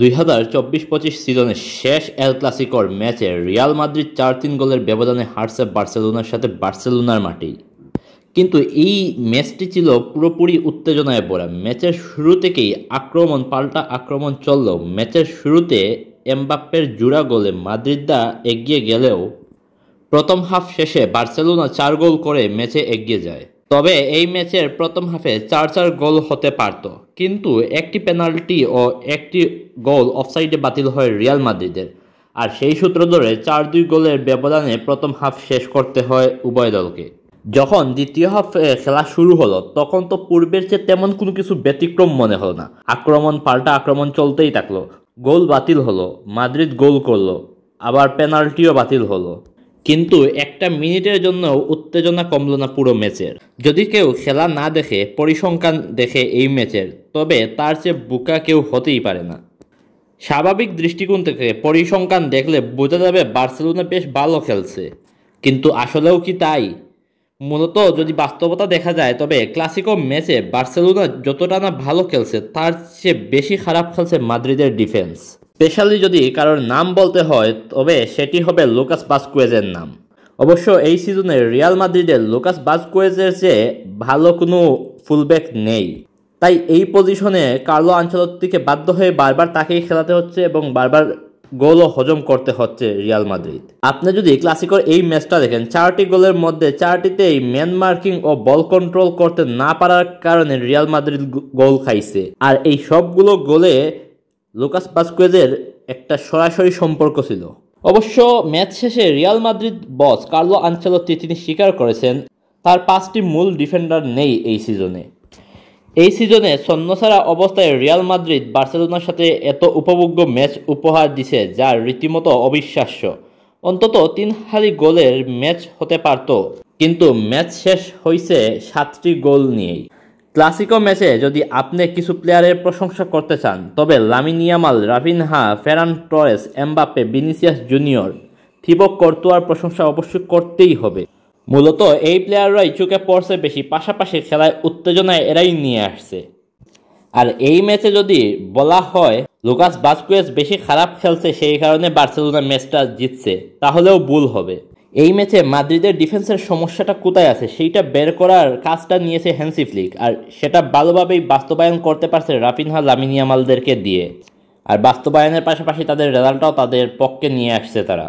2024-25 সিজনের শেষ এল ক্লাসিকোর ম্যাচে রিয়াল মাদ্রিদ 4-3 গোলের ব্যবধানে হারছে বার্সেলোনার সাথে বার্সেলোনার মাঠেই। কিন্তু এই ম্যাচটি ছিল পুরোপুরি উত্তেজনায় ভরা। ম্যাচের শুরু থেকেই আক্রমণ পাল্টা আক্রমণ চলল। ম্যাচের শুরুতে এমবাপ্পের জোড়া গোলে মাদ্রিদরা এগিয়ে গেলেও প্রথম হাফ শেষে বার্সেলোনা 4 গোল করে ম্যাচে এগিয়ে যায়। তবে এই ম্যাচের প্রথম হাফে 4-4 গোল হতে পারত, কিন্তু একটি পেনাল্টি ও একটি গোল অফসাইডে বাতিল হয় রিয়াল মাদ্রিদের। আর সেই সূত্র ধরে 4-2 গোলের ব্যবধানে প্রথম হাফ শেষ করতে হয় উভয় দলকে। যখন দ্বিতীয় হাফে খেলা শুরু হলো তখন তো পূর্বের চেয়ে তেমন কোনো কিছু ব্যতিক্রম মনে হলো না। আক্রমণ পাল্টা আক্রমণ চলতেই থাকলো। গোল বাতিল হলো, মাদ্রিদ গোল করলো, আবার পেনাল্টিও বাতিল হলো। কিন্তু একটা মিনিটের জন্য উত্তেজনা কমল না পুরো ম্যাচের। যদি কেউ খেলা না দেখে পরিসংখ্যান দেখে এই ম্যাচের, তবে তার চেয়ে বোকা কেউ হতেই পারে না। স্বাভাবিক দৃষ্টিকোণ থেকে পরিসংখ্যান দেখলে বোঝা যাবে বার্সেলোনা বেশ ভালো খেলছে, কিন্তু আসলেও কি তাই? মূলত যদি বাস্তবতা দেখা যায় তবে ক্লাসিকো ম্যাচে বার্সেলোনা যতটা না ভালো খেলছে তার চেয়ে বেশি খারাপ খেলছে মাদ্রিদের ডিফেন্স। স্পেশালি যদি কারোর নাম বলতে হয় তবে সেটি হবে লুকাস ভাস্কুয়েজের নাম। অবশ্য এই সিজনে রিয়াল মাদ্রিদের লুকাস ভাস্কুয়েজের চেয়ে ভালো কোনো ফুলব্যাক নেই, তাই এই পজিশনে কার্লো আনচেলত্তিকে বাধ্য হয়ে বারবার তাকেই খেলাতে হচ্ছে এবং বারবার গোলও হজম করতে হচ্ছে রিয়াল মাদ্রিদ। আপনি যদি ক্লাসিকোর এই ম্যাচটা দেখেন, 4টি গোলের মধ্যে 4টিতেই ম্যান মার্কিং ও বল কন্ট্রোল করতে না পারার কারণে রিয়াল মাদ্রিদ গোল খাইছে। আর এই সবগুলো গোলে লুকাস ভাস্কুয়েজের একটা সরাসরি সম্পর্ক ছিল। অবশ্য ম্যাচ শেষে রিয়াল মাদ্রিদ বস কার্লো আনচেলত্তি তিনি স্বীকার করেছেন তার 5টি মূল ডিফেন্ডার নেই এই সিজনে। এই সিজনে ছন্নছাড়া অবস্থায় রিয়াল মাদ্রিদ বার্সেলোনার সাথে এত উপভোগ্য ম্যাচ উপহার দিছে যা রীতিমতো অবিশ্বাস্য। অন্তত 3 হালি গোলের ম্যাচ হতে পারত, কিন্তু ম্যাচ শেষ হয়েছে 7টি গোল নিয়েই। ক্লাসিকো ম্যাচে যদি আপনি কিছু প্লেয়ারের প্রশংসা করতে চান তবে Lamine Yamal, Raphinha, Ferran Torres, Mbappe, Vinicius Junior, Thibaut কর্তোয়ার প্রশংসা অবশ্যই করতেই হবে। মূলত এই প্লেয়াররাই চোখে পড়ছে বেশি, পাশাপাশি খেলায় উত্তেজনায় এরাই নিয়ে আসছে। আর এই ম্যাচে যদি বলা হয় লুকাস ভাস্কুয়েজ বেশি খারাপ খেলছে সেই কারণে বার্সেলোনা ম্যাচটা জিতছে, তাহলেও ভুল হবে। এই ম্যাচে মাদ্রিদের ডিফেন্সের সমস্যাটা কোথায় আছে সেইটা বের করার কাজটা নিয়েছে হ্যান্সি ফ্লিক, আর সেটা ভালোভাবেই বাস্তবায়ন করতে পারছে রাফিনহা, লামিন ইয়ামালদেরকে দিয়ে। আর বাস্তবায়নের পাশাপাশি তাদের রেজাল্টটাও তাদের পক্ষে নিয়ে আসছে তারা।